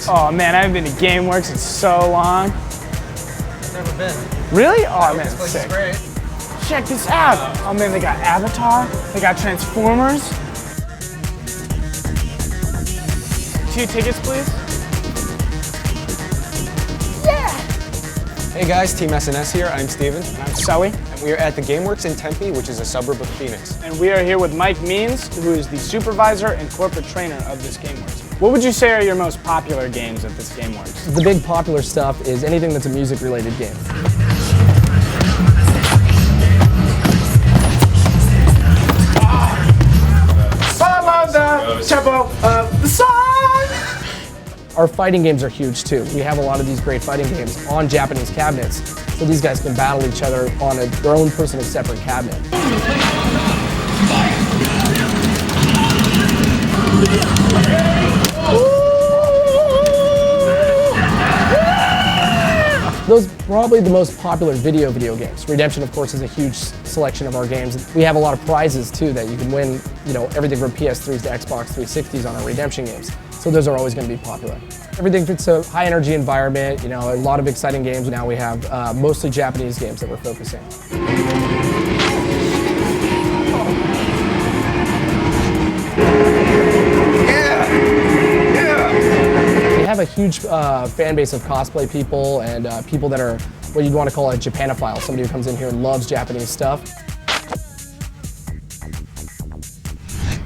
GameWorks? Oh man, I haven't been to GameWorks in so long. Never been. Really? Oh man, This place sick. is great. Check this out. Oh man, they got Avatar, they got Transformers. 2 tickets, please. Hey guys, Team SNS here. I'm Steven. And I'm Sully. And we are at the GameWorks in Tempe, which is a suburb of Phoenix. And we are here with Mike Means, who is the supervisor and corporate trainer of this GameWorks. What would you say are your most popular games at this GameWorks? The big popular stuff is anything that's a music-related game. Follow the tempo of the song! Our fighting games are huge too. We have a lot of these great fighting games on Japanese cabinets, so these guys can battle each other on their own personal separate cabinet. Those are probably the most popular video games. Redemption, of course, is a huge selection of our games. We have a lot of prizes too that you can win, everything from PS3s to Xbox 360s on our Redemption games. So those are always going to be popular. Everything fits a high energy environment, a lot of exciting games. Now we have mostly Japanese games that we're focusing. We have a huge fan base of cosplay people and people that are what you'd want to call a Japanophile, somebody who comes in here and loves Japanese stuff.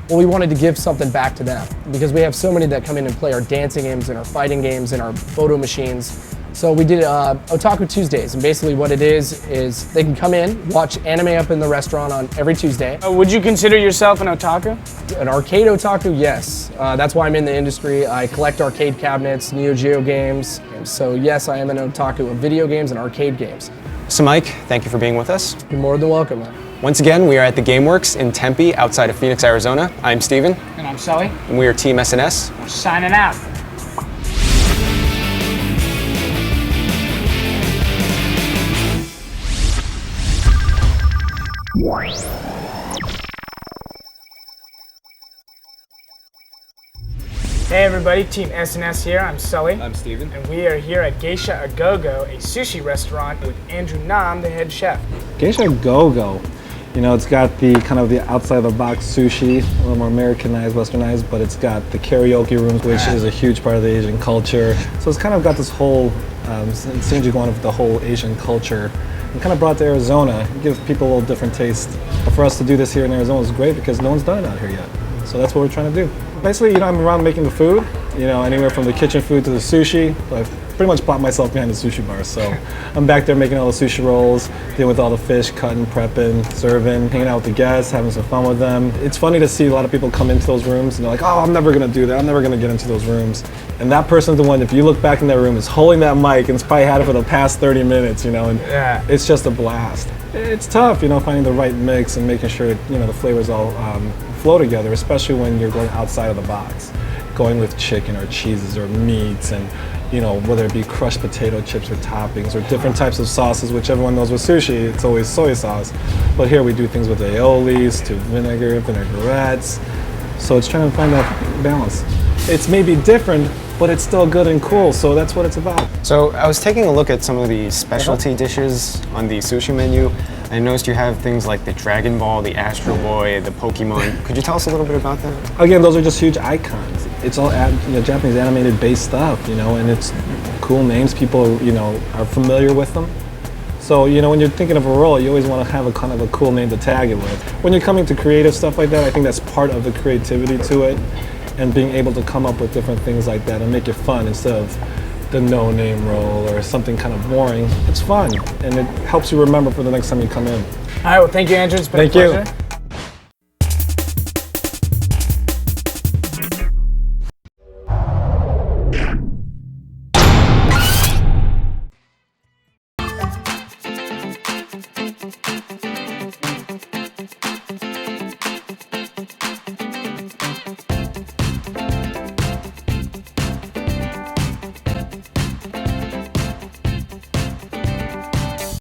Well, we wanted to give something back to them because we have so many that come in and play our dancing games and our fighting games and our photo machines. So we did Otaku Tuesdays, and basically what it is they can come in, watch anime up in the restaurant on every Tuesday. Would you consider yourself an otaku? An arcade otaku, yes. That's why I'm in the industry. I collect arcade cabinets, Neo Geo games. So yes, I am an otaku of video games and arcade games. So Mike, thank you for being with us. You're more than welcome, man. Once again, we are at the GameWorks in Tempe, outside of Phoenix, Arizona. I'm Steven. And I'm Sully. And we are Team SNS. We're signing out. Hey everybody, Team SNS here. I'm Sully. I'm Steven. And we are here at Geisha Agogo, a sushi restaurant with Andrew Nam, the head chef. Geisha Agogo, it's got the kind of the outside of the box sushi, a little more Americanized, westernized, but it's got the karaoke rooms, which is a huge part of the Asian culture. So it's kind of got this whole synergy going with the whole Asian culture. And kind of brought it to Arizona. It gives people a little different taste. But for us to do this here in Arizona is great because no one's done it out here yet. So that's what we're trying to do. Basically, I'm around making the food, anywhere from the kitchen food to the sushi. But I've pretty much plopped myself behind the sushi bar. So I'm back there making all the sushi rolls, dealing with all the fish, cutting, prepping, serving, hanging out with the guests, having some fun with them. It's funny to see a lot of people come into those rooms and they're like, oh, I'm never gonna do that. I'm never gonna get into those rooms. And that person's the one, if you look back in that room, is holding that mic and it's probably had it for the past 30 minutes, and it's just a blast. It's tough, finding the right mix and making sure, the flavors all flow together, especially when you're going outside of the box. Going with chicken or cheeses or meats and, whether it be crushed potato chips with toppings or different types of sauces, which everyone knows with sushi, it's always soy sauce. But here we do things with aiolis, to vinegar, vinaigrettes. So it's trying to find that balance. It's maybe different, but it's still good and cool, so that's what it's about. So I was taking a look at some of the specialty dishes on the sushi menu. I noticed you have things like the Dragon Ball, the Astro Boy, the Pokemon. Could you tell us a little bit about that? Again, those are just huge icons. It's all Japanese animated based stuff, and it's cool names. People, are familiar with them. So, when you're thinking of a role, you always want to have a kind of a cool name to tag it with. When you're coming to creative stuff like that, I think that's part of the creativity to it, and being able to come up with different things like that and make it fun instead of the no-name role or something kind of boring. It's fun, and it helps you remember for the next time you come in. All right, well, thank you, Andrew. It's been a pleasure. Thank you.